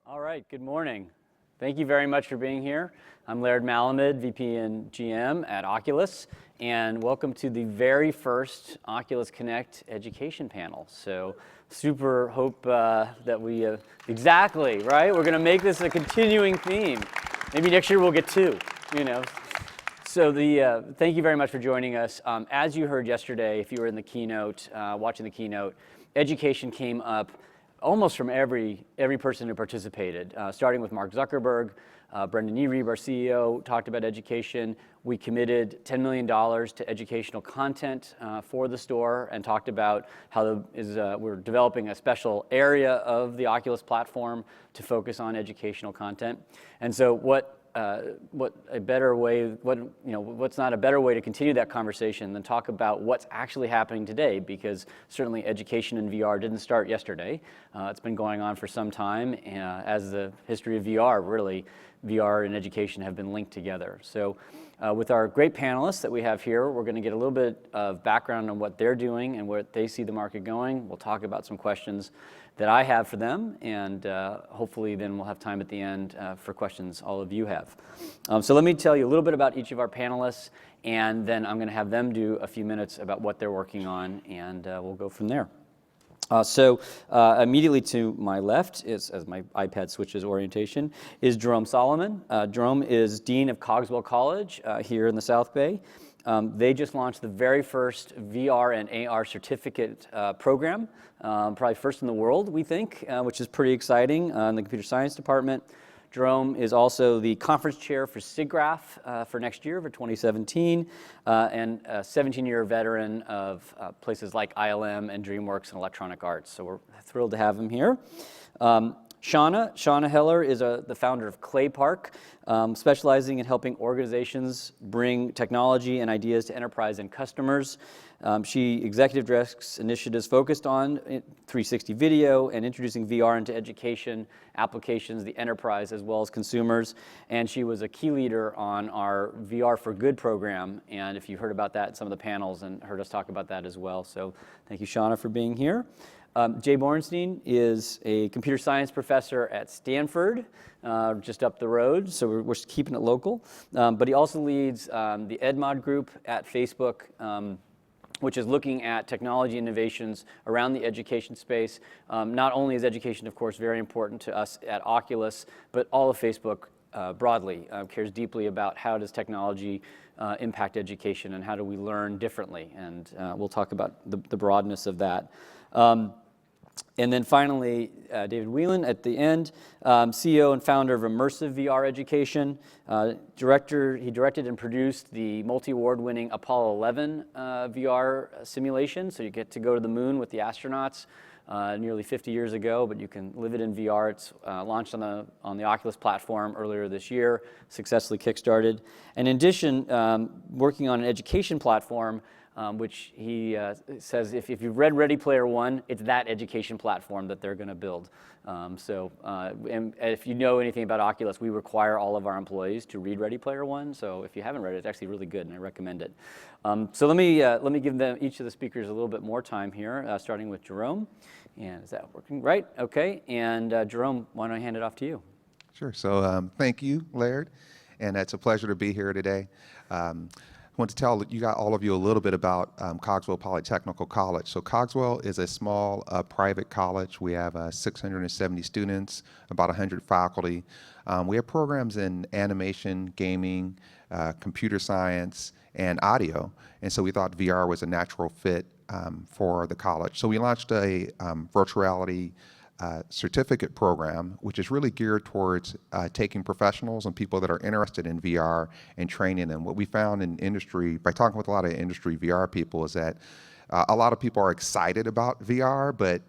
All right, good morning. Thank you very much for being here. I'm Laird Malamed, VP and GM at Oculus, and welcome to the very first Oculus Connect education panel. So super hope that we, exactly, right? We're gonna make this a continuing theme. Maybe next year we'll get two, you know. So thank you very much for joining us. As you heard yesterday, if you were in the keynote, watching the keynote, education came up almost from every person who participated, starting with Mark Zuckerberg. Brendan Yereeb, our CEO, talked about education. We committed $10 million to educational content for the store and talked about how we're developing a special area of the Oculus platform to focus on educational content. And so what's not a better way to continue that conversation than talk about what's actually happening today, because certainly education in VR didn't start yesterday. It's been going on for some time, as the history of VR, really, VR and education have been linked together. So with our great panelists that we have here, we're going to get a little bit of background on what they're doing and where they see the market going. We'll talk about some questions that I have for them, and hopefully then we'll have time at the end for questions all of you have. So let me tell you a little bit about each of our panelists, and then I'm going to have them do a few minutes about what they're working on, and we'll go from there. So immediately to my left, as my iPad switches orientation, is Jerome Solomon. Jerome is Dean of Cogswell College here in the South Bay. They just launched the very first VR and AR certificate program, probably first in the world, we think, which is pretty exciting in the computer science department. Jerome is also the conference chair for SIGGRAPH for next year, for 2017, and a 17-year veteran of places like ILM and DreamWorks and Electronic Arts. So we're thrilled to have him here. Shauna Heller is the founder of Clay Park, specializing in helping organizations bring technology and ideas to enterprise and customers. She executive directs initiatives focused on 360 video and introducing VR into education applications, the enterprise, as well as consumers. And she was a key leader on our VR for Good program. And if you heard about that in some of the panels and heard us talk about that as well. So thank you, Shauna, for being here. Jay Bernstein is a computer science professor at Stanford, just up the road, so we're keeping it local. But he also leads the EdMod group at Facebook, which is looking at technology innovations around the education space. Not only is education, of course, very important to us at Oculus, but all of Facebook broadly cares deeply about how does technology impact education and how do we learn differently. And we'll talk about the broadness of that. And then finally, David Whelan at the end, CEO and founder of Immersive Vr Education. He directed and produced the multi-award-winning Apollo 11 VR simulation. So you get to go to the moon with the astronauts nearly 50 years ago, but you can live it in VR. It's launched on the Oculus platform earlier this year, successfully kickstarted. And in addition, working on an education platform, which he says if you've read Ready Player One, it's that education platform that they're going to build. And if you know anything about Oculus, we require all of our employees to read Ready Player One. So if you haven't read it, it's actually really good, and I recommend it. So let me give them each of the speakers a little bit more time here, starting with Jerome. And is that working? Right. Okay. And Jerome, why don't I hand it off to you? Sure. So thank you, Laird, and it's a pleasure to be here today. I want to tell all of you a little bit about Cogswell Polytechnical College. So Cogswell is a small private college. We have 670 students, about 100 faculty. We have programs in animation, gaming, computer science, and audio. And so we thought VR was a natural fit for the college. So we launched a virtual reality certificate program, which is really geared towards taking professionals and people that are interested in VR and training them. What we found in industry, by talking with a lot of industry VR people, is that a lot of people are excited about VR, but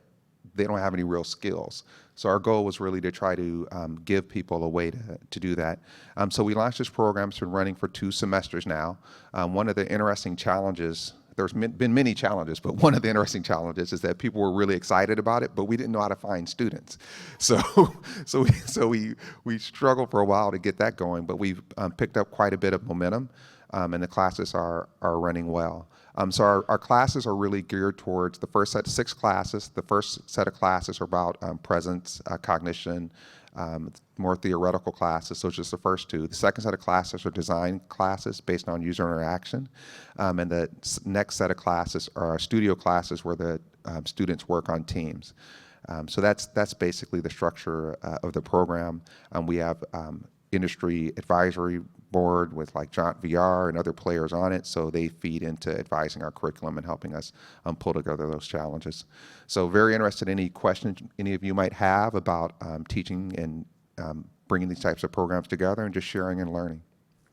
they don't have any real skills. So our goal was really to try to give people a way to do that. So we launched this program. It's been running for 2 semesters now. One of the interesting challenges, there's been many challenges, but one of the interesting challenges is that people were really excited about it, but we didn't know how to find students. So we struggled for a while to get that going, but we've picked up quite a bit of momentum, and the classes are running well. So our classes are really geared towards the first set, 6 classes. The first set of classes are about presence, cognition, more theoretical classes, so just the first two. The second set of classes are design classes based on user interaction, and the next set of classes are studio classes where the students work on teams. So that's basically the structure of the program. We have industry advisory board with like Jaunt VR and other players on it, so they feed into advising our curriculum and helping us pull together those challenges. So very interested in any questions any of you might have about teaching and bringing these types of programs together and just sharing and learning.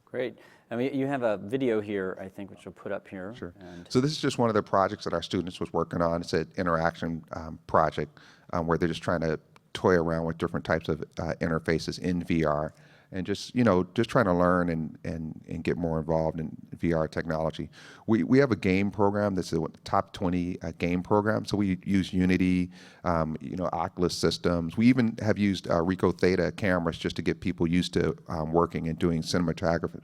Great. I mean, you have a video here, I think, which we'll put up here. Sure. And So this is just one of the projects that our students was working on. It's an interaction project where they're just trying to toy around with different types of interfaces in VR, and just trying to learn and get more involved in VR technology. We have a game program that's a top 20 game program. So we use Unity, Oculus systems. We even have used Ricoh Theta cameras just to get people used to working and doing cinematography,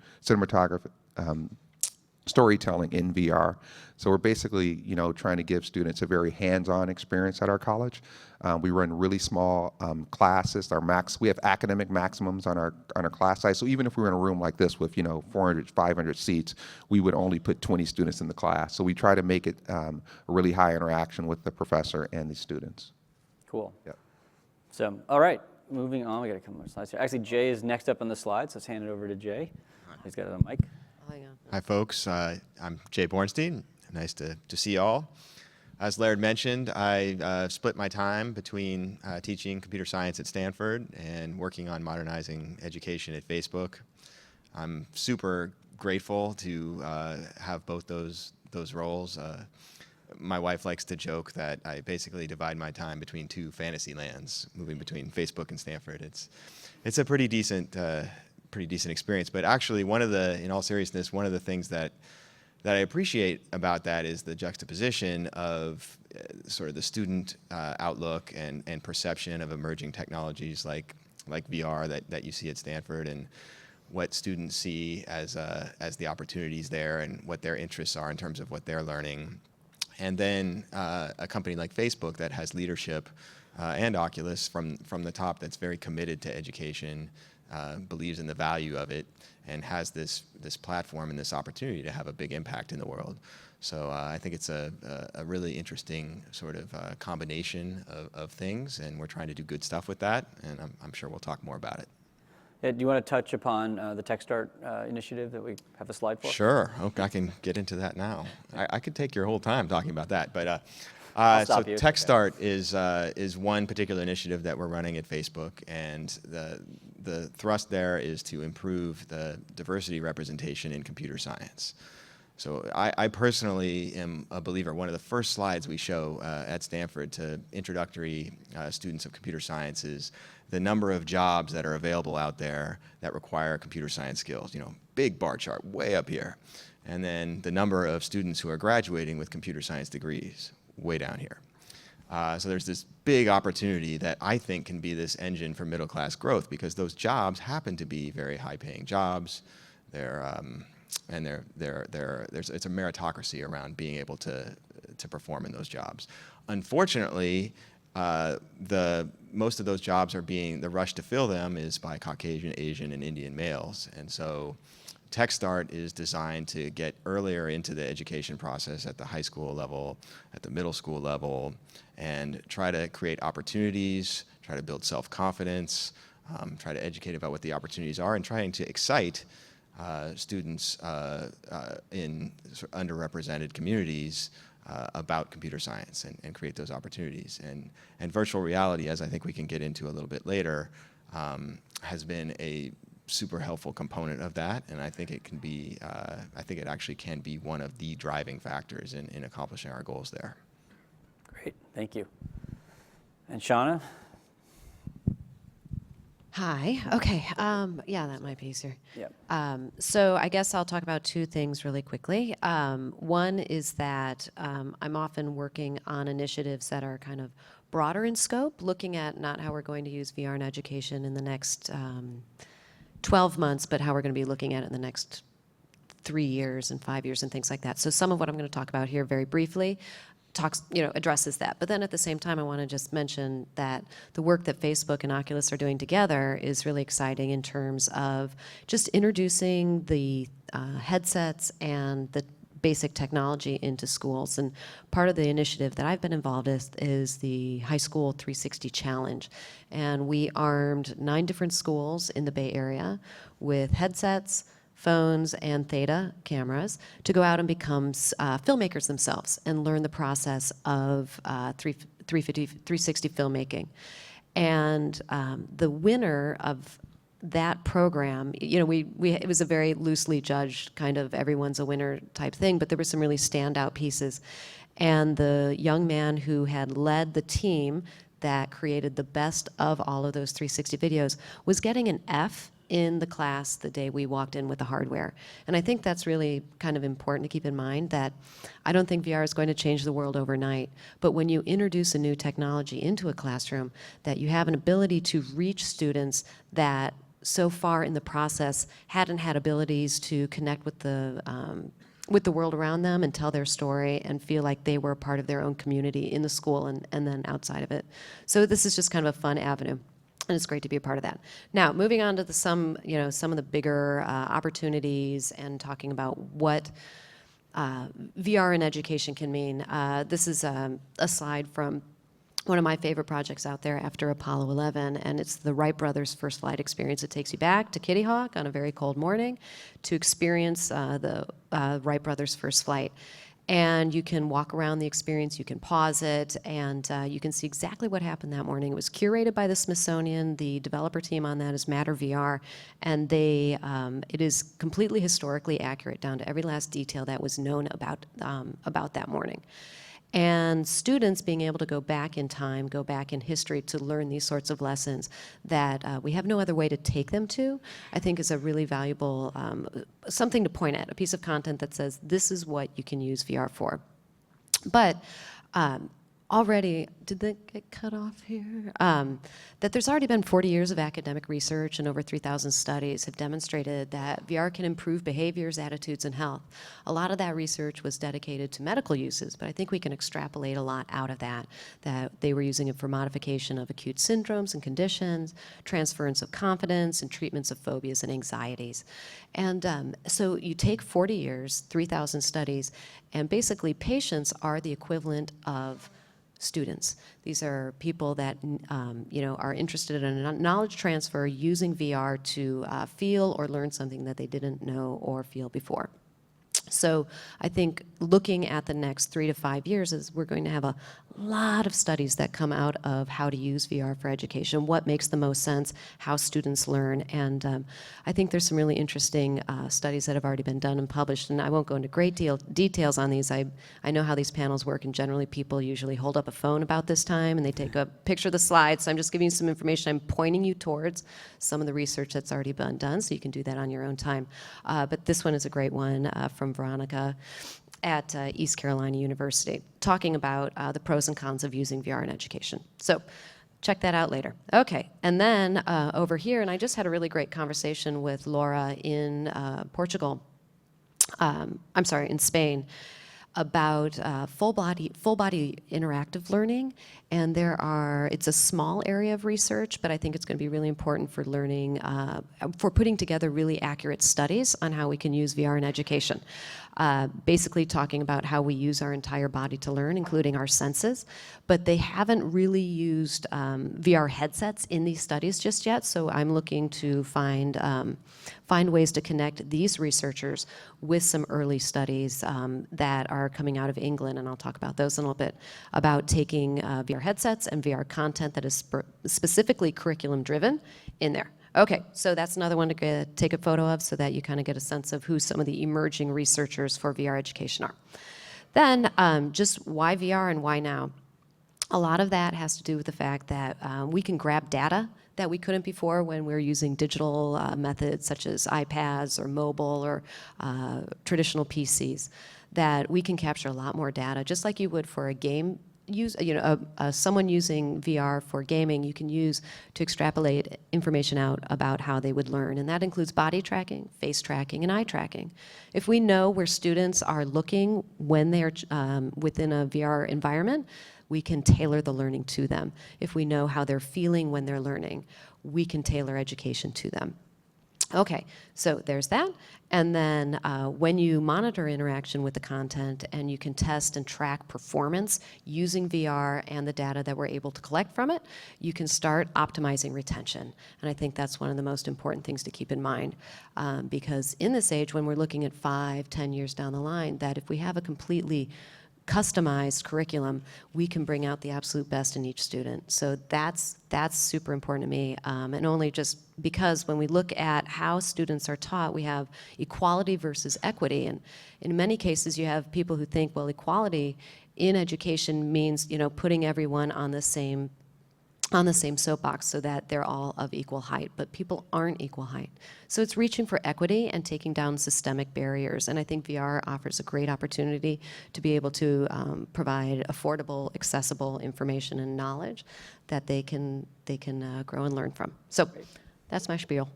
storytelling in VR. So we're basically, trying to give students a very hands-on experience at our college. We run really small classes. We have academic maximums on our class size. So even if we were in a room like this with 400, 500 seats, we would only put 20 students in the class. So we try to make it a really high interaction with the professor and the students. cool. Yep. So, all right, moving on. We got a couple more slides here. Actually, Jay is next up on the slide, so let's hand it over to Jay. He's got a mic. Hang on. Hi, folks. I'm Jay Bernstein. Nice to see you all. As Laird mentioned, I split my time between teaching computer science at Stanford and working on modernizing education at Facebook. I'm super grateful to have both those roles. My wife likes to joke that I basically divide my time between two fantasy lands, moving between Facebook and Stanford. It's a pretty decent experience. But actually, in all seriousness, one of the things that I appreciate about that is the juxtaposition of sort of the student outlook and perception of emerging technologies like VR that you see at Stanford, and what students see as the opportunities there and what their interests are in terms of what they're learning. And then a company like Facebook that has leadership and Oculus from the top that's very committed to education, believes in the value of it, and has this platform and this opportunity to have a big impact in the world. So I think it's a really interesting sort of combination of things, and we're trying to do good stuff with that, and I'm sure we'll talk more about it. Do you want to touch upon the TechStart initiative that we have a slide for? Sure. Okay, I can get into that now. I could take your whole time talking about that, but I'll so stop you. TechStart is one particular initiative that we're running at Facebook, and the thrust there is to improve the diversity representation in computer science. So I personally am a believer. One of the first slides we show at Stanford to introductory students of computer science is the number of jobs that are available out there that require computer science skills. Big bar chart way up here. And then the number of students who are graduating with computer science degrees way down here. So there's this big opportunity that I think can be this engine for middle class growth, because those jobs happen to be very high paying jobs. It's a meritocracy around being able to perform in those jobs. Unfortunately, most of those jobs the rush to fill them is by Caucasian, Asian, and Indian males. And so TechStart is designed to get earlier into the education process at the high school level, at the middle school level, and try to create opportunities, try to build self-confidence, try to educate about what the opportunities are, and trying to excite students in sort of underrepresented communities about computer science and create those opportunities. And virtual reality, as I think we can get into a little bit later, has been a super helpful component of that, and I think it actually can be one of the driving factors in accomplishing our goals there. Great, thank you. And Shauna? Hi. Okay. Yeah, that might be easier. Yep. So I guess I'll talk about two things really quickly. One is that I'm often working on initiatives that are kind of broader in scope, looking at not how we're going to use VR in education in the next 12 months, but how we're going to be looking at it in the next 3 years and 5 years and things like that. So some of what I'm going to talk about here very briefly addresses that. But then at the same time, I want to just mention that the work that Facebook and Oculus are doing together is really exciting in terms of just introducing the headsets and the basic technology into schools. And part of the initiative that I've been involved in is the High School 360 Challenge. And we armed 9 different schools in the Bay Area with headsets, phones, and Theta cameras to go out and become filmmakers themselves and learn the process of 360 filmmaking. And the winner of that program, it was a very loosely judged kind of everyone's a winner type thing, but there were some really standout pieces. And the young man who had led the team that created the best of all of those 360 videos was getting an F in the class the day we walked in with the hardware. And I think that's really kind of important to keep in mind, that I don't think VR is going to change the world overnight, but when you introduce a new technology into a classroom, that you have an ability to reach students that so far in the process hadn't had abilities to connect with the world around them and tell their story and feel like they were a part of their own community in the school and then outside of it. So this is just kind of a fun avenue. And it's great to be a part of that. Now, moving on to some of the bigger opportunities and talking about what VR in education can mean. This is a slide from one of my favorite projects out there after Apollo 11, and it's the Wright brothers' first flight experience. It takes you back to Kitty Hawk on a very cold morning to experience the Wright brothers' first flight. And you can walk around the experience, you can pause it, and you can see exactly what happened that morning. It was curated by the Smithsonian. The developer team on that is Matter VR, and it is completely historically accurate down to every last detail that was known about that morning. And students being able to go back in time, go back in history to learn these sorts of lessons that we have no other way to take them to, I think is a really valuable, something to point at, a piece of content that says this is what you can use VR for. But already, did that get cut off here? That there's already been 40 years of academic research and over 3,000 studies have demonstrated that VR can improve behaviors, attitudes, and health. A lot of that research was dedicated to medical uses, but I think we can extrapolate a lot out of that they were using it for modification of acute syndromes and conditions, transference of confidence, and treatments of phobias and anxieties. And so you take 40 years, 3,000 studies, and basically patients are the equivalent of students. These are people that are interested in a knowledge transfer using VR to feel or learn something that they didn't know or feel before. So I think looking at the next 3 to 5 years is we're going to have a lot of studies that come out of how to use VR for education, what makes the most sense, how students learn, and I think there's some really interesting studies that have already been done and published, and I won't go into great details on these. I know how these panels work, and generally people usually hold up a phone about this time and they take a picture of the slides, so I'm just giving you some information. I'm pointing you towards some of the research that's already been done, so you can do that on your own time. But this one is a great one from Veronica at East Carolina University, talking about the pros and cons of using VR in education. So check that out later. Okay, and then over here, and I just had a really great conversation with Laura in Portugal, I'm sorry, in Spain, about full body interactive learning, and it's a small area of research, but I think it's going to be really important for learning, for putting together really accurate studies on how we can use VR in education. Basically talking about how we use our entire body to learn, including our senses, but they haven't really used VR headsets in these studies just yet, so I'm looking to find ways to connect these researchers with some early studies that are coming out of England, and I'll talk about those in a little bit, about taking VR headsets and VR content that is specifically curriculum-driven in there. Okay, so that's another one to take a photo of so that you kind of get a sense of who some of the emerging researchers for VR education are. Then, just why VR and why now? A lot of that has to do with the fact that we can grab data that we couldn't before when we were using digital methods such as iPads or mobile or traditional PCs, that we can capture a lot more data, just like you would for a game. use, someone using VR for gaming, you can use to extrapolate information out about how they would learn. And that includes body tracking, face tracking, and eye tracking. If we know where students are looking when they're within a VR environment, we can tailor the learning to them. If we know how they're feeling when they're learning, we can tailor education to them. Okay, so there's that. And then when you monitor interaction with the content and you can test and track performance using VR and the data that we're able to collect from it, you can start optimizing retention. And I think that's one of the most important things to keep in mind, because in this age, when we're looking at 5, 10 years down the line, that if we have a completely customized curriculum, we can bring out the absolute best in each student. So that's super important to me, and only just because when we look at how students are taught, we have equality versus equity, and in many cases you have people who think, well, equality in education means, putting everyone on the same soapbox so that they're all of equal height, but people aren't equal height. So it's reaching for equity and taking down systemic barriers, and I think VR offers a great opportunity to be able to provide affordable, accessible information and knowledge that they can grow and learn from. So that's my spiel.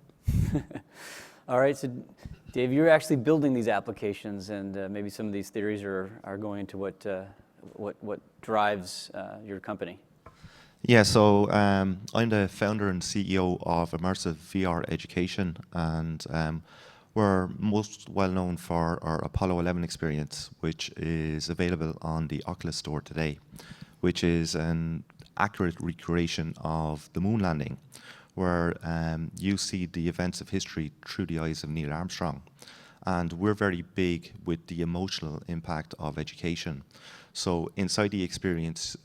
All right, so Dave, you're actually building these applications, and maybe some of these theories are going into what drives your company. Yeah, so I'm the founder and CEO of Immersive Vr Education, and we're most well known for our Apollo 11 experience, which is available on the Oculus store today, which is an accurate recreation of the moon landing, where you see the events of history through the eyes of Neil Armstrong. And we're very big with the emotional impact of education. So inside the experience,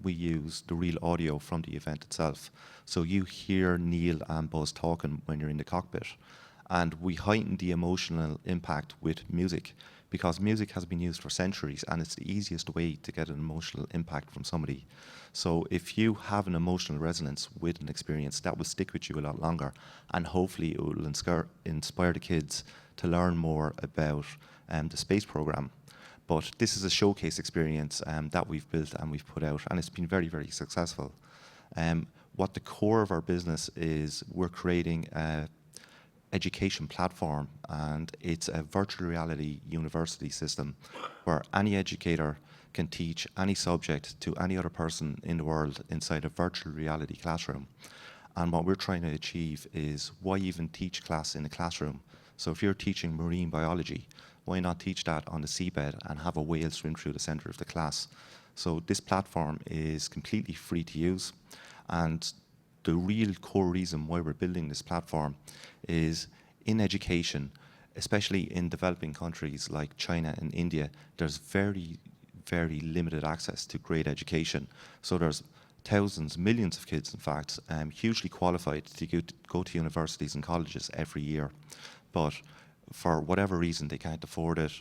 we use the real audio from the event itself. So you hear Neil and Buzz talking when you're in the cockpit. And we heighten the emotional impact with music, because music has been used for centuries and it's the easiest way to get an emotional impact from somebody. So if you have an emotional resonance with an experience, that will stick with you a lot longer, and hopefully it will inspire the kids to learn more about the space program. But this is a showcase experience that we've built and we've put out, and it's been very, very successful. What the core of our business is, we're creating a education platform, and it's a virtual reality university system where any educator can teach any subject to any other person in the world inside a virtual reality classroom. And what we're trying to achieve is, why even teach class in a classroom? So if you're teaching marine biology, why not teach that on the seabed and have a whale swim through the center of the class? So this platform is completely free to use, and the real core reason why we're building this platform is, in education, especially in developing countries like China and India, there's very, very limited access to great education. So there's thousands, millions of kids, in fact, hugely qualified to go to universities and colleges every year. But for whatever reason, they can't afford it.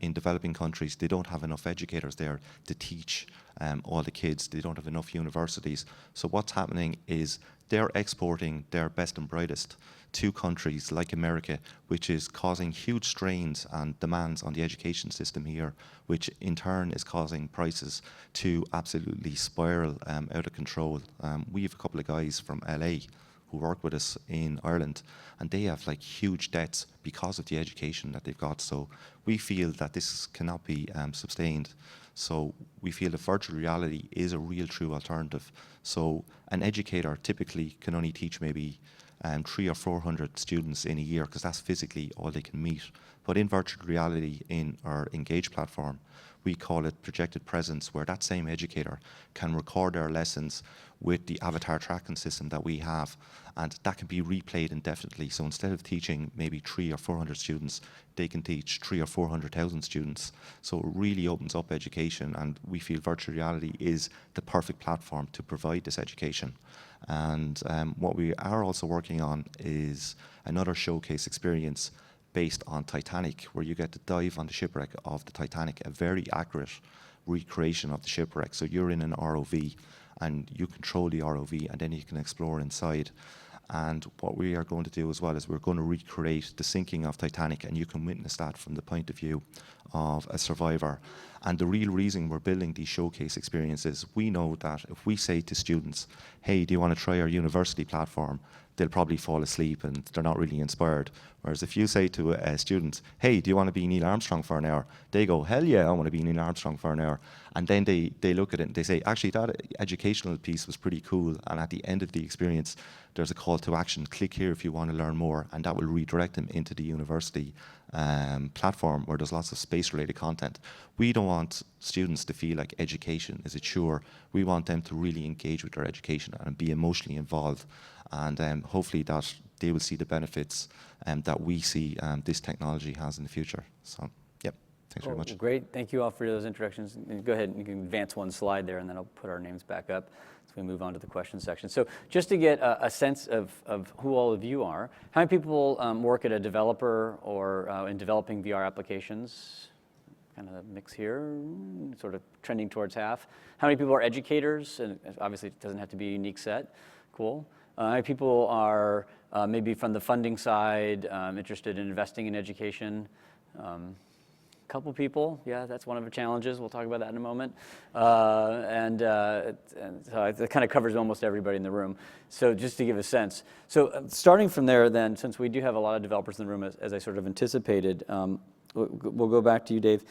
In developing countries, they don't have enough educators there to teach all the kids. They don't have enough universities. So what's happening is they're exporting their best and brightest to countries like America, which is causing huge strains and demands on the education system here, which in turn is causing prices to absolutely spiral out of control. We have a couple of guys from LA who work with us in Ireland, and they have like huge debts because of the education that they've got. So we feel that this cannot be sustained. So we feel that virtual reality is a real true alternative. So an educator typically can only teach maybe 300 or 400 students in a year, because that's physically all they can meet. But in virtual reality, in our Engage platform, we call it projected presence, where that same educator can record their lessons with the avatar tracking system that we have, and that can be replayed indefinitely. So instead of teaching maybe 300 or 400 students, they can teach 300,000 or 400,000 students. So it really opens up education, and we feel virtual reality is the perfect platform to provide this education. And what we are also working on is another showcase experience based on Titanic, where you get to dive on the shipwreck of the Titanic, a very accurate recreation of the shipwreck. So you're in an ROV and you control the ROV, and then you can explore inside. And what we are going to do as well is we're going to recreate the sinking of Titanic, and you can witness that from the point of view of a survivor. And the real reason we're building these showcase experiences, we know that if we say to students, hey, do you want to try our university platform? They'll probably fall asleep and they're not really inspired. Whereas if you say to a student, hey, do you want to be Neil Armstrong for an hour? They go, hell yeah, I want to be Neil Armstrong for an hour. And then they look at it and they say, actually, that educational piece was pretty cool. And at the end of the experience, there's a call to action. Click here if you want to learn more. And that will redirect them into the university platform where there's lots of space-related content. We don't want students to feel like education is a chore. We want them to really engage with their education and be emotionally involved. And hopefully that they will see the benefits that we see this technology has in the future. So, yep, thanks very much. Great, thank you all for those introductions. And go ahead, you can advance one slide there, and then I'll put our names back up as we move on to the question section. So just to get a sense of who all of you are, how many people work at a developer or in developing VR applications? Kind of a mix here, sort of trending towards half. How many people are educators? And obviously it doesn't have to be a unique set. Cool. How many people are maybe from the funding side interested in investing in education? Couple people, yeah, that's one of the challenges. We'll talk about that in a moment. And so it kind of covers almost everybody in the room. So just to give a sense. So starting from there then, since we do have a lot of developers in the room, as I sort of anticipated, we'll go back to you, Dave.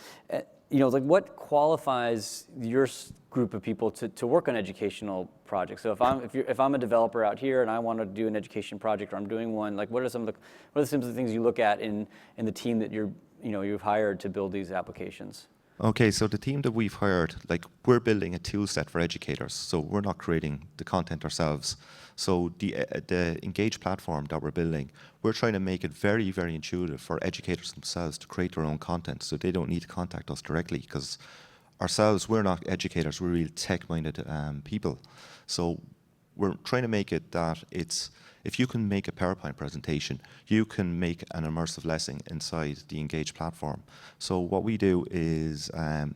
You know, like what qualifies your group of people to work on educational projects? So if I'm a developer out here and I want to do an education project, or I'm doing one, like what are some of the things you look at in the team that you've hired to build these applications? Okay, so the team that we've hired, like we're building a tool set for educators, so we're not creating the content ourselves. So the Engage platform that we're building, we're trying to make it very, very intuitive for educators themselves to create their own content, so they don't need to contact us directly, because ourselves, we're not educators, we're real tech-minded people. So we're trying to make it that if you can make a PowerPoint presentation, you can make an immersive lesson inside the Engage platform. So what we do is,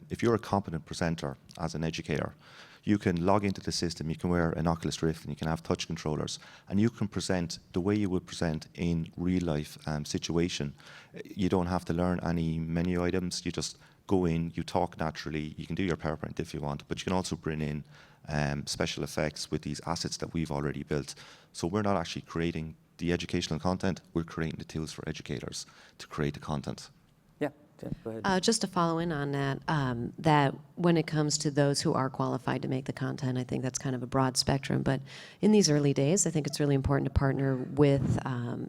if you're a competent presenter as an educator, you can log into the system, you can wear an Oculus Rift, and you can have touch controllers, and you can present the way you would present in real life situation. You don't have to learn any menu items, you just go in, you talk naturally, you can do your PowerPoint if you want, but you can also bring in special effects with these assets that we've already built. So we're not actually creating the educational content, we're creating the tools for educators to create the content. Yeah, go ahead. Just to follow in on that, that when it comes to those who are qualified to make the content, I think that's kind of a broad spectrum, but in these early days, I think it's really important to partner with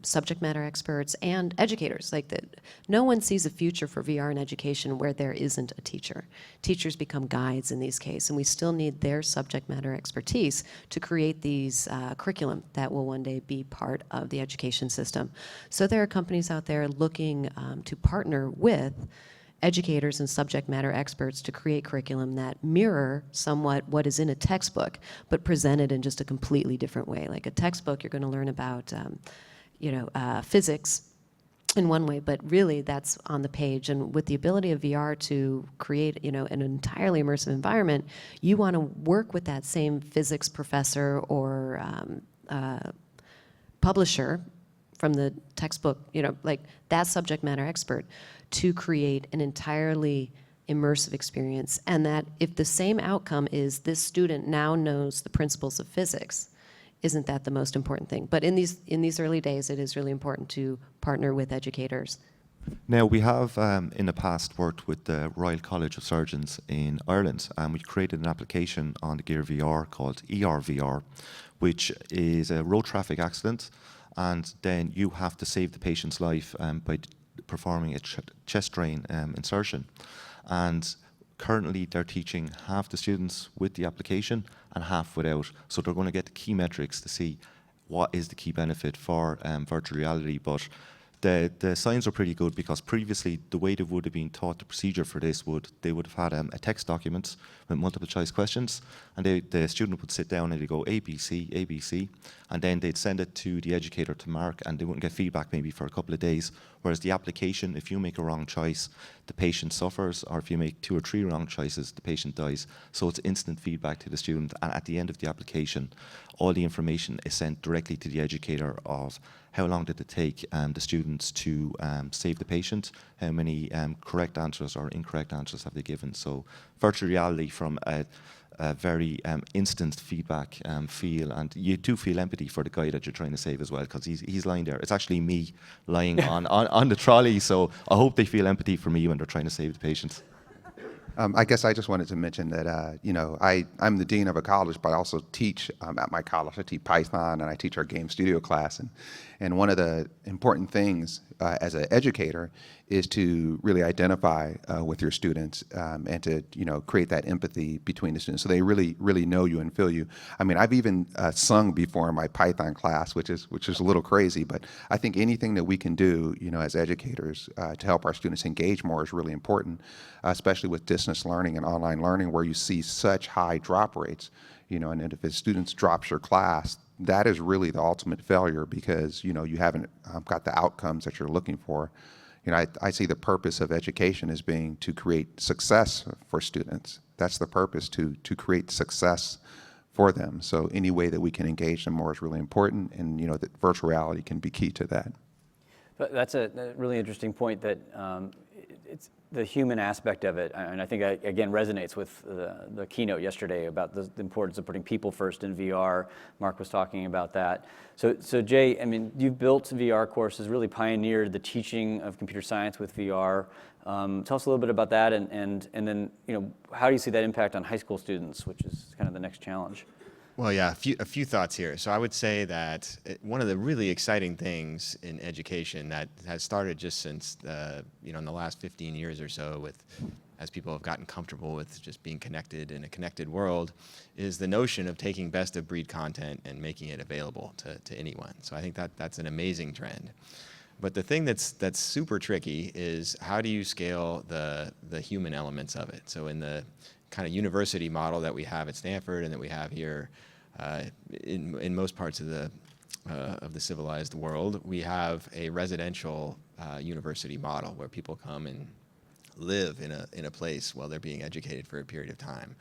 subject matter experts and educators. Like that, no one sees a future for VR in education where there isn't a teacher. Teachers become guides in these cases, and we still need their subject matter expertise to create these curriculum that will one day be part of the education system. So there are companies out there looking to partner with educators and subject matter experts to create curriculum that mirror somewhat what is in a textbook, but presented in just a completely different way. Like a textbook, you're going to learn about, physics in one way, but really that's on the page. And with the ability of VR to create, an entirely immersive environment, you want to work with that same physics professor or publisher from the textbook, like that subject matter expert, to create an entirely immersive experience. And that if the same outcome is this student now knows the principles of physics, isn't that the most important thing? But in these early days, it is really important to partner with educators. Now, we have in the past worked with the Royal College of Surgeons in Ireland, and we created an application on the Gear VR called ERVR, which is a road traffic accident, and then you have to save the patient's life by performing a chest drain insertion. And currently they're teaching half the students with the application and half without. So they're going to get the key metrics to see what is the key benefit for virtual reality. But the signs are pretty good because previously the way they would have been taught the procedure for this they would have had a text document with multiple choice questions, and the student would sit down and they'd go A, B, C, and then they'd send it to the educator to mark, and they wouldn't get feedback maybe for a couple of days. Whereas the application, if you make a wrong choice, the patient suffers, or if you make 2 or 3 wrong choices, the patient dies. So it's instant feedback to the student, and at the end of the application, all the information is sent directly to the educator of how long did it take the students to save the patient, how many correct answers or incorrect answers have they given. So virtual reality from a very instant feedback feel, and you do feel empathy for the guy that you're trying to save as well, because he's lying there. It's actually me lying on the trolley, so I hope they feel empathy for me when they're trying to save the patient. I guess I just wanted to mention that, I'm the dean of a college, but I also teach at my college. I teach Python, and I teach our game studio class. And one of the important things as an educator is to really identify with your students and to, create that empathy between the students so they really, really know you and feel you. I mean, I've even sung before in my Python class, which is a little crazy, but I think anything that we can do, as educators to help our students engage more is really important, especially with distance learning and online learning, where you see such high drop rates. And if a student drops your class, that is really the ultimate failure, because you haven't got the outcomes that you're looking for. I see the purpose of education as being to create success for students. That's the purpose, to create success for them. So any way that we can engage them more is really important, and that virtual reality can be key to that. But that's a really interesting point, that it's the human aspect of it, and I think again resonates with the keynote yesterday about the importance of putting people first in VR. Mark was talking about that. So Jay, I mean, you've built VR courses, really pioneered the teaching of computer science with VR. Tell us a little bit about that, and then how do you see that impact on high school students, which is kind of the next challenge? Well, yeah, a few thoughts here. So I would say that one of the really exciting things in education that has started just since in the last 15 years or so, as people have gotten comfortable with just being connected in a connected world, is the notion of taking best of breed content and making it available to anyone. So I think that's an amazing trend. But the thing that's super tricky is, how do you scale the human elements of it? So in the kind of university model that we have at Stanford and that we have here in most parts of the civilized world, we have a residential university model where people come and live in a place while they're being educated for a period of time.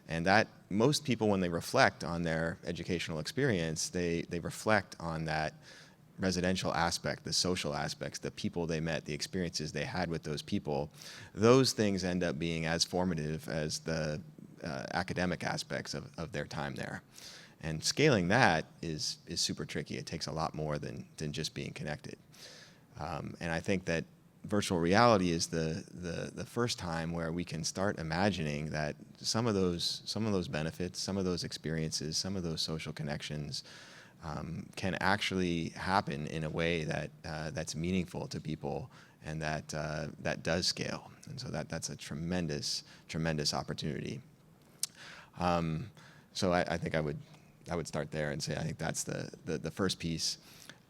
And that most people, when they reflect on their educational experience, they reflect on that residential aspect, the social aspects, the people they met, the experiences they had with those people. Those things end up being as formative as the academic aspects of their time there. And scaling that is super tricky. It takes a lot more than just being connected. And I think that virtual reality is the first time where we can start imagining that some of those benefits, some of those experiences, some of those social connections can actually happen in a way that's meaningful to people, and that does scale. And so that's a tremendous opportunity. So I think I would start there and say I think that's the first piece.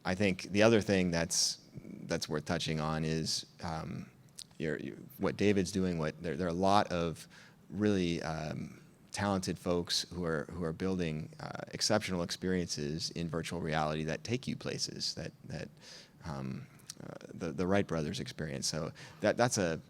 I think the other thing that's worth touching on is what David's doing. There are a lot of really talented folks who are building exceptional experiences in virtual reality that take you places that the Wright brothers experience. So that's a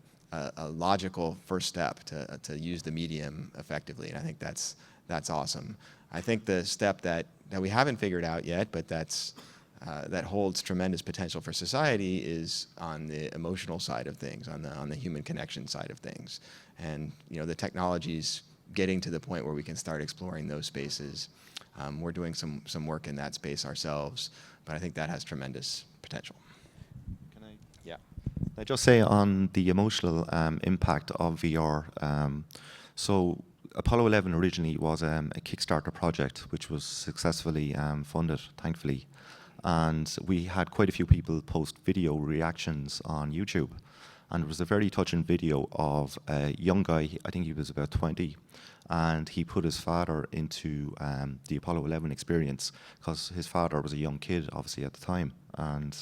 logical first step to use the medium effectively, and I think that's awesome. I think the step that we haven't figured out yet, but that holds tremendous potential for society, is on the emotional side of things, on the human connection side of things, and the technology's getting to the point where we can start exploring those spaces. We're doing some work in that space ourselves, but I think that has tremendous potential. Can I? Yeah. I just say on the emotional impact of VR. So Apollo 11 originally was a Kickstarter project, which was successfully funded, thankfully. And we had quite a few people post video reactions on YouTube. And it was a very touching video of a young guy, I think he was about 20, and he put his father into the Apollo 11 experience, because his father was a young kid, obviously, at the time. And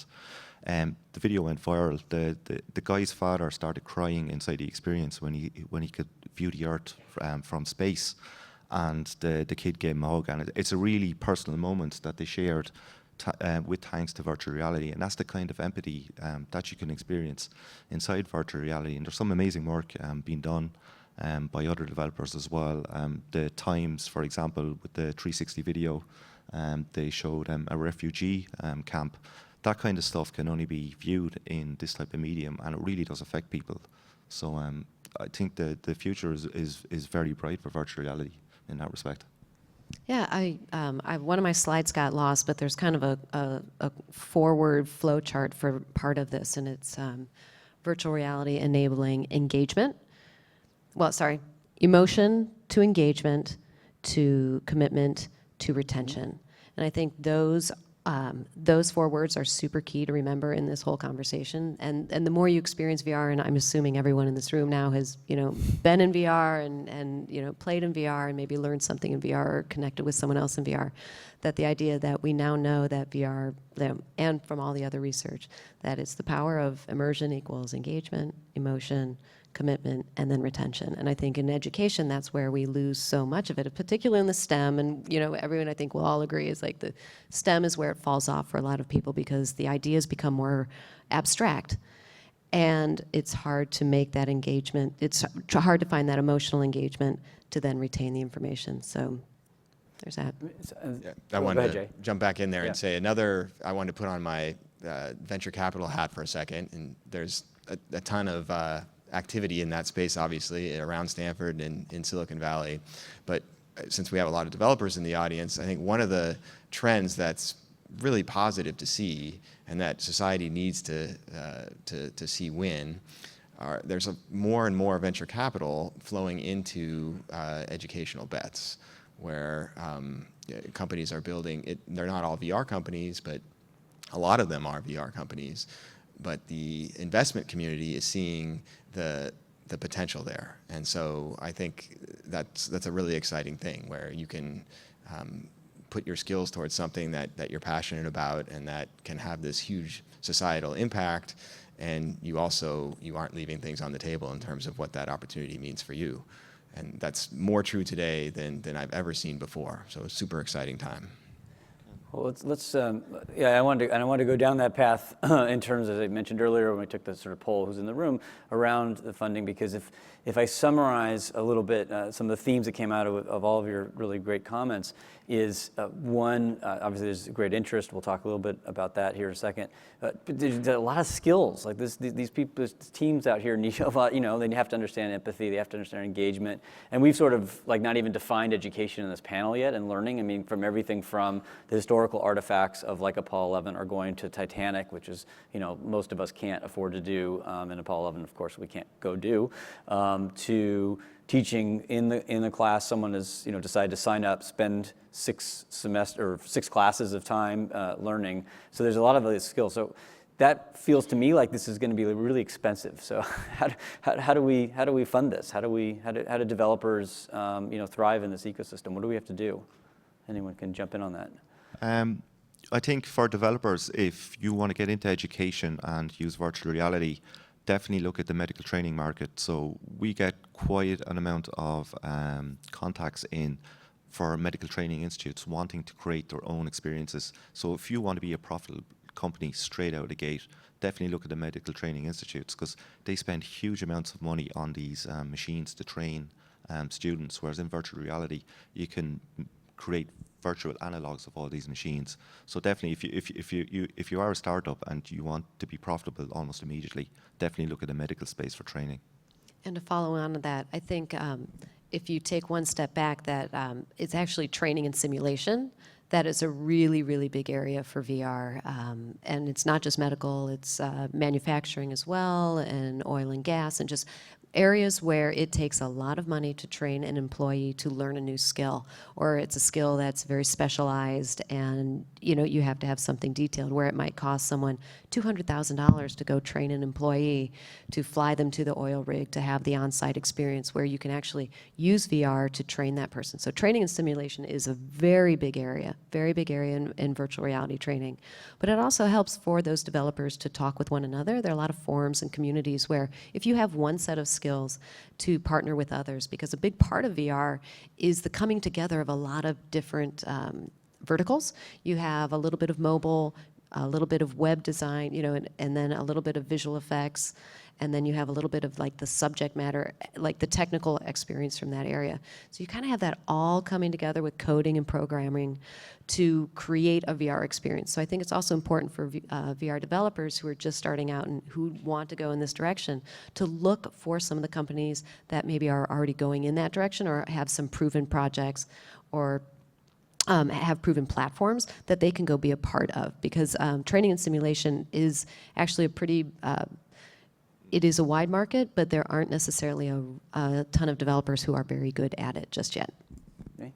The video went viral. The guy's father started crying inside the experience when he could view the Earth from space, and the kid gave him a hug. And it's a really personal moment that they shared with thanks to virtual reality, and that's the kind of empathy that you can experience inside virtual reality. And there's some amazing work being done by other developers as well. The Times, for example, with the 360 video, they showed a refugee camp. That kind of stuff can only be viewed in this type of medium, and it really does affect people. So I think the future is very bright for virtual reality in that respect. Yeah, one of my slides got lost, but there's kind of a forward flow chart for part of this, and it's virtual reality enabling engagement. Well, sorry, emotion to engagement to commitment to retention. And I think those 4 words are super key to remember in this whole conversation. And the more you experience VR, and I'm assuming everyone in this room now has been in VR and played in VR and maybe learned something in VR or connected with someone else in VR, that the idea that we now know that VR, and from all the other research, that it's the power of immersion equals engagement, emotion, commitment, and then retention. And I think in education, that's where we lose so much of it, particularly in the STEM. And everyone I think will all agree is like the STEM is where it falls off for a lot of people because the ideas become more abstract. And it's hard to make that engagement, it's hard to find that emotional engagement to then retain the information. So there's that. Yeah, I wanted to jump back in there and say I wanted to put on my venture capital hat for a second. And there's a ton of activity in that space, obviously, around Stanford and in Silicon Valley. But since we have a lot of developers in the audience, I think one of the trends that's really positive to see and that society needs to see win there's more and more venture capital flowing into educational bets where companies are building it. They're not all VR companies, but a lot of them are VR companies. But the investment community is seeing the potential there, and so I think that's a really exciting thing where you can put your skills towards something that you're passionate about and that can have this huge societal impact, and you aren't leaving things on the table in terms of what that opportunity means for you, and that's more true today than I've ever seen before. So it's a super exciting time. Well, I wanted to go down that path in terms, as I mentioned earlier when we took the sort of poll who's in the room around the funding, because if I summarize a little bit some of the themes that came out of all of your really great comments is one, obviously there's great interest. We'll talk a little bit about that here in a second. But there's a lot of skills. Like these people, these teams out here need a lot. They have to understand empathy. They have to understand engagement. And we've sort of not even defined education in this panel yet and learning. I mean, from everything from the historical artifacts of like Apollo 11 are going to Titanic, which is most of us can't afford to do, and Apollo 11, of course, we can't go do, to teaching in the class. Someone has decided to sign up, spend 6 classes of time learning. So there's a lot of these skills. So that feels to me like this is going to be really expensive. So how do we fund this? How do developers thrive in this ecosystem? What do we have to do? Anyone can jump in on that. I think for developers, if you want to get into education and use virtual reality, definitely look at the medical training market. So we get quite an amount of contacts in for medical training institutes wanting to create their own experiences. So if you want to be a profitable company straight out of the gate, definitely look at the medical training institutes because they spend huge amounts of money on these machines to train students, whereas in virtual reality, you can create virtual analogs of all these machines. So definitely, if you are a startup and you want to be profitable almost immediately, definitely look at the medical space for training. And to follow on to that, I think if you take one step back, that it's actually training and simulation. That is a really, really big area for VR. And it's not just medical, it's manufacturing as well, and oil and gas, and just areas where it takes a lot of money to train an employee to learn a new skill, or it's a skill that's very specialized and you have to have something detailed, where it might cost someone $200,000 to go train an employee to fly them to the oil rig to have the on-site experience, where you can actually use VR to train that person. So training and simulation is a very big area in virtual reality training. But it also helps for those developers to talk with one another. There are a lot of forums and communities where if you have one set of skills, to partner with others, because a big part of VR is the coming together of a lot of different verticals. You have a little bit of mobile, a little bit of web design, and then a little bit of visual effects, and then you have a little bit of like the subject matter, like the technical experience from that area. So you kind of have that all coming together with coding and programming to create a VR experience. So I think it's also important for VR developers who are just starting out and who want to go in this direction to look for some of the companies that maybe are already going in that direction or have some proven projects or have proven platforms that they can go be a part of, because training and simulation is actually a pretty, it is a wide market, but there aren't necessarily a ton of developers who are very good at it just yet. Okay.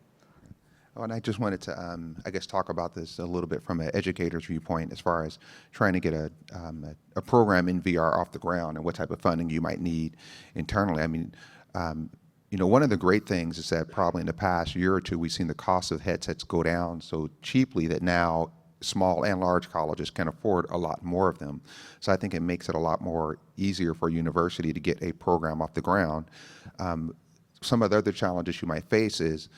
Oh, and I just wanted to, I guess, talk about this a little bit from an educator's viewpoint as far as trying to get a program in VR off the ground and what type of funding you might need internally. I mean, one of the great things is that probably in the past year or two, we've seen the cost of headsets go down so cheaply that now small and large colleges can afford a lot more of them. So I think it makes it a lot more easier for a university to get a program off the ground. Some of the other challenges you might face is,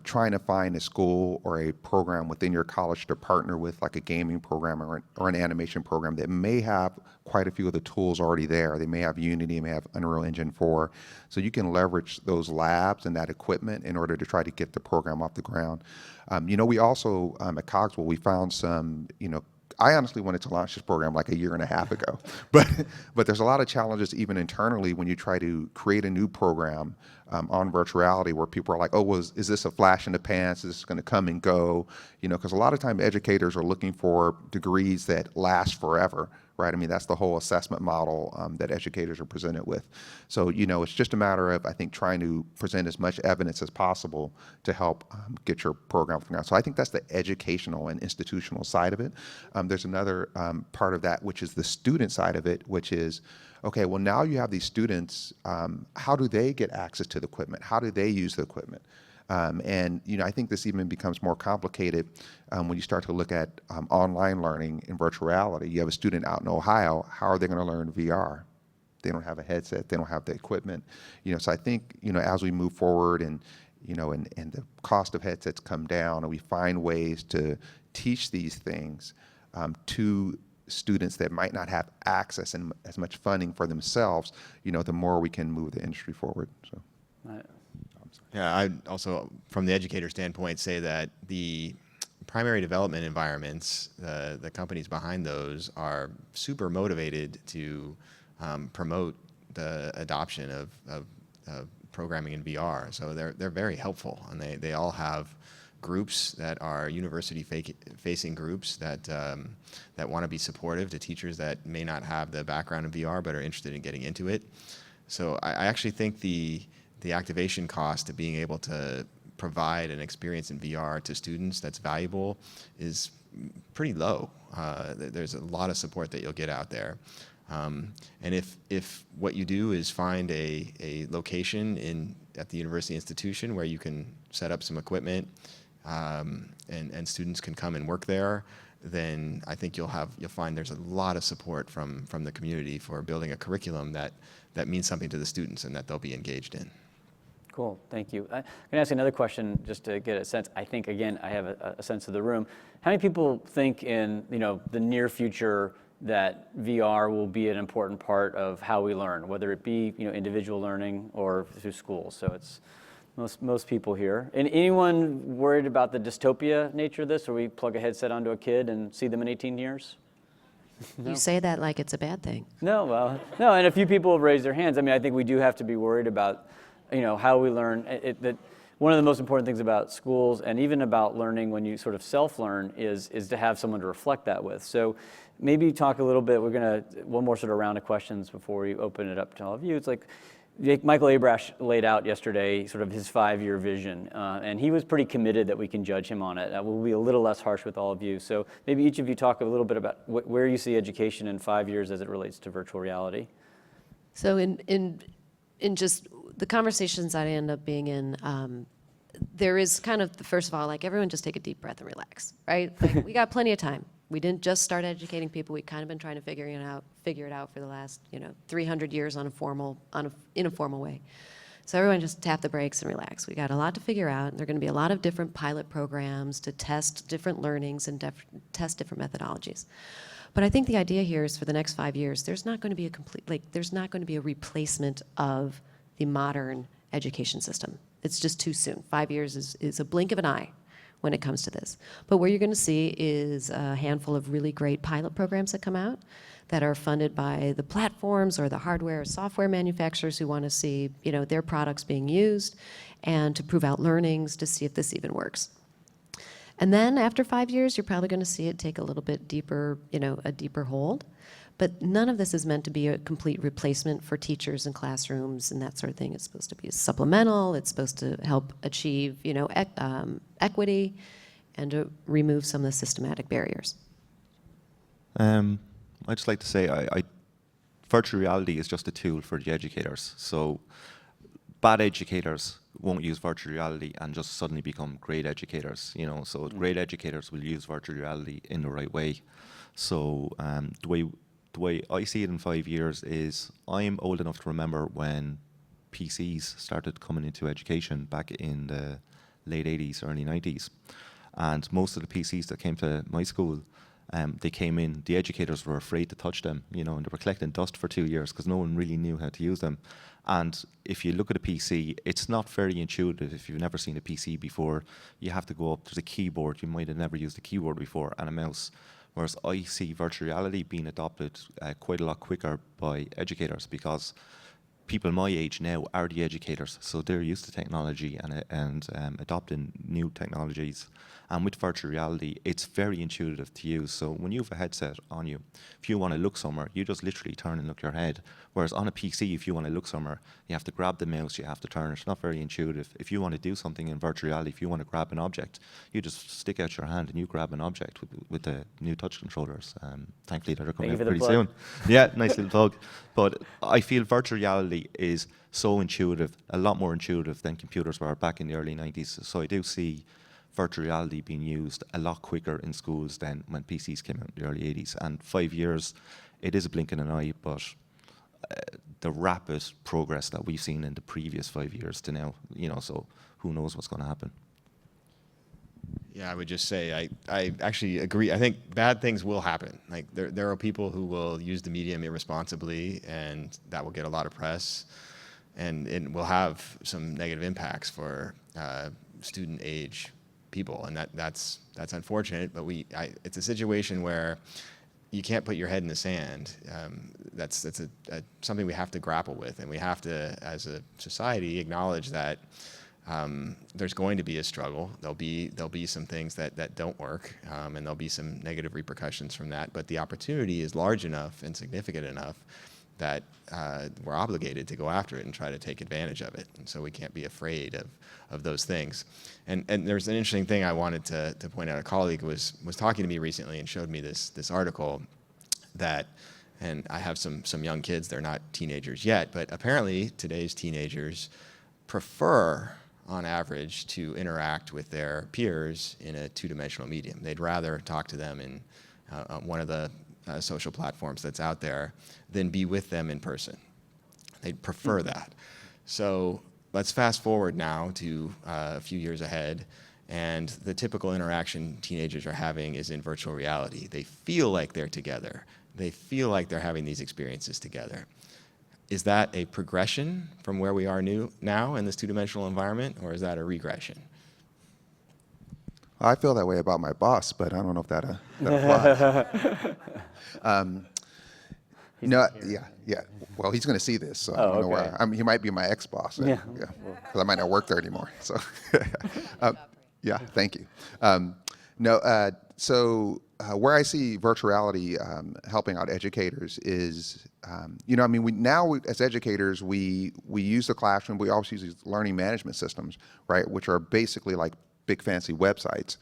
trying to find a school or a program within your college to partner with, like a gaming program or an animation program that may have quite a few of the tools already there. They may have Unity, may have Unreal Engine 4. So you can leverage those labs and that equipment in order to try to get the program off the ground. We also, at Cogswell, we found some, I honestly wanted to launch this program like a year and a half ago, but there's a lot of challenges even internally when you try to create a new program on virtual reality where people are like, oh, well, is this a flash in the pants? Is this going to come and go? Because a lot of time educators are looking for degrees that last forever, right? I mean, that's the whole assessment model that educators are presented with. So, it's just a matter of, I think, trying to present as much evidence as possible to help get your program from ground. So I think that's the educational and institutional side of it. There's another part of that, which is the student side of it, which is, okay, well, now you have these students, how do they get access to the equipment? How do they use the equipment? And I think this even becomes more complicated when you start to look at online learning in virtual reality. You have a student out in Ohio, how are they going to learn VR? They don't have a headset, they don't have the equipment. So I think, as we move forward and the cost of headsets come down and we find ways to teach these things to students that might not have access and as much funding for themselves, the more we can move the industry forward. So. Yeah, I also, from the educator standpoint, say that the primary development environments, the companies behind those are super motivated to promote the adoption of programming in VR. So they're very helpful, and they all have groups that are university-facing groups that want to be supportive to teachers that may not have the background in VR but are interested in getting into it. So I actually think the activation cost of being able to provide an experience in VR to students that's valuable is pretty low. There's a lot of support that you'll get out there. And if what you do is find a location at the university institution where you can set up some equipment and students can come and work there, then I think you'll find there's a lot of support from the community for building a curriculum that means something to the students and that they'll be engaged in. Cool, thank you. I'm going to ask another question just to get a sense. I think, again, I have a sense of the room. How many people think in the near future that VR will be an important part of how we learn, whether it be individual learning or through schools? So it's most people here. And anyone worried about the dystopia nature of this, where we plug a headset onto a kid and see them in 18 years? No. You say that like it's a bad thing. No, well, no, and a few people have raised their hands. I mean, I think we do have to be worried about how we learn. That one of the most important things about schools and even about learning when you sort of self-learn is to have someone to reflect that with. So maybe talk a little bit, one more sort of round of questions before we open it up to all of you. It's like, Michael Abrash laid out yesterday sort of his 5-year vision, and he was pretty committed that we can judge him on it. We'll be a little less harsh with all of you. So maybe each of you talk a little bit about where you see education in 5 years as it relates to virtual reality. So in just the conversations I end up being in, there is kind of, first of all, like everyone just take a deep breath and relax, right? Like we got plenty of time. We didn't just start educating people. We've kind of been trying to figure it out for the last 300 years in a formal way. So everyone just tap the brakes and relax. We got a lot to figure out. And there are going to be a lot of different pilot programs to test different learnings and test different methodologies. But I think the idea here is for the next 5 years, there's not going to be a replacement of the modern education system. It's just too soon. 5 years is a blink of an eye when it comes to this. But what you're going to see is a handful of really great pilot programs that come out that are funded by the platforms or the hardware or software manufacturers who want to see their products being used and to prove out learnings to see if this even works. And then after 5 years, you're probably going to see it take a little bit deeper, a deeper hold. But none of this is meant to be a complete replacement for teachers and classrooms and that sort of thing. It's supposed to be supplemental. It's supposed to help achieve, equity and to remove some of the systematic barriers. I'd just like to say virtual reality is just a tool for the educators. So bad educators won't use virtual reality and just suddenly become great educators. So great educators will use virtual reality in the right way. So the way I see it in 5 years is I'm old enough to remember when PCs started coming into education back in the late 80s, early 90s. And most of the PCs that came to my school, they came in, the educators were afraid to touch them, and they were collecting dust for 2 years because no one really knew how to use them. And if you look at a PC, it's not very intuitive. If you've never seen a PC before, you have to go up, there's a keyboard, you might have never used a keyboard before, and a mouse. Whereas I see virtual reality being adopted quite a lot quicker by educators because people my age now are the educators, so they're used to technology and adopting new technologies. And with virtual reality, it's very intuitive to use. So when you have a headset on you, if you want to look somewhere, you just literally turn and look your head. Whereas on a PC, if you want to look somewhere, you have to grab the mouse, you have to turn. It's not very intuitive. If you want to do something in virtual reality, if you want to grab an object, you just stick out your hand and you grab an object with the new touch controllers. Thankfully, they're coming out pretty soon. Yeah, nice little plug. But I feel virtual reality is so intuitive, a lot more intuitive than computers were back in the early 90s. So I do see virtual reality being used a lot quicker in schools than when PCs came out in the early 80s. And 5 years, it is a blink in an eye, but the rapid progress that we've seen in the previous 5 years to now, so who knows what's going to happen. Yeah, I would just say I actually agree. I think bad things will happen. Like there are people who will use the medium irresponsibly, and that will get a lot of press, and it will have some negative impacts for student age people, and that's unfortunate. But it's a situation where you can't put your head in the sand. That's something we have to grapple with, and we have to, as a society, acknowledge that. There's going to be a struggle. There'll be some things that don't work, and there'll be some negative repercussions from that. But the opportunity is large enough and significant enough that we're obligated to go after it and try to take advantage of it. And so we can't be afraid of those things. And there's an interesting thing I wanted to point out. A colleague was talking to me recently and showed me this article that, and I have some young kids. They're not teenagers yet, but apparently today's teenagers prefer, on average, to interact with their peers in a two-dimensional medium. They'd rather talk to them in one of the social platforms that's out there than be with them in person. They'd prefer that. So let's fast forward now to a few years ahead, and the typical interaction teenagers are having is in virtual reality. They feel like they're together. They feel like they're having these experiences together. Is that a progression from where we are now in this two-dimensional environment, or is that a regression? I feel that way about my boss, but I don't know if that applies. Yeah. Well, he's going to see this, so I don't know why. I mean, he might be my ex-boss. Yeah. Because I might not work there anymore. So, yeah. Thank you. Where I see virtual reality helping out educators is, you know, I mean, now as educators, we use the classroom. We also use these learning management systems, right, which are basically like big fancy websites.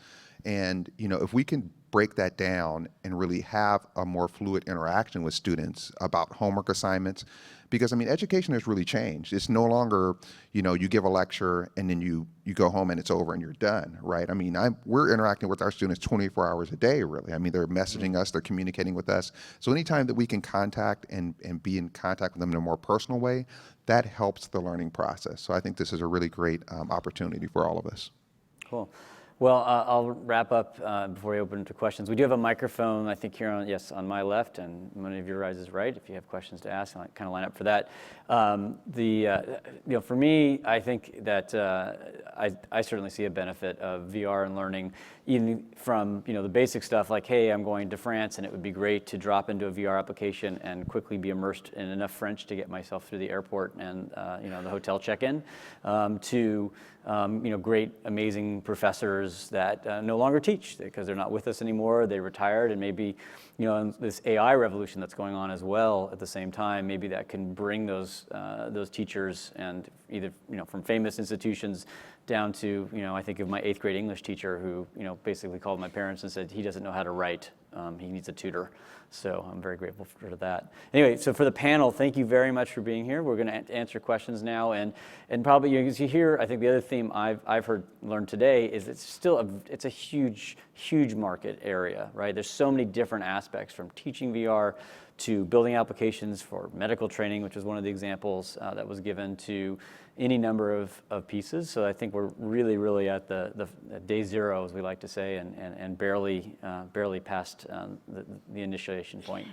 And you know, if we can break that down and really have a more fluid interaction with students about homework assignments, because I mean, education has really changed. It's no longer, you know, you give a lecture and then you go home and it's over and you're done, right? I mean, we're interacting with our students 24 hours a day, really. I mean, they're messaging us, they're communicating with us. So anytime that we can contact and be in contact with them in a more personal way, that helps the learning process. So I think this is a really great opportunity for all of us. Cool. Well, I'll wrap up before we open to questions. We do have a microphone, I think, here on my left, and one of your guys' right. If you have questions to ask, I'll kind of line up for that. For me, I think that I certainly see a benefit of VR and learning, even from the basic stuff like, hey, I'm going to France, and it would be great to drop into a VR application and quickly be immersed in enough French to get myself through the airport and the hotel check-in, to great, amazing professors that no longer teach because they're not with us anymore. They retired, and maybe, this AI revolution that's going on as well at the same time, maybe that can bring those teachers, and either from famous institutions down to I think of my 8th grade English teacher who basically called my parents and said he doesn't know how to write. He needs a tutor. So I'm very grateful for that. Anyway, so for the panel, thank you very much for being here. We're going to answer questions now, and probably as you hear, I think the other theme I've learned today is it's a huge market area, right? There's so many different aspects, from teaching VR to building applications for medical training, which was one of the examples that was given, to any number of pieces. So I think we're really at the day zero, as we like to say, and barely past the initiation point.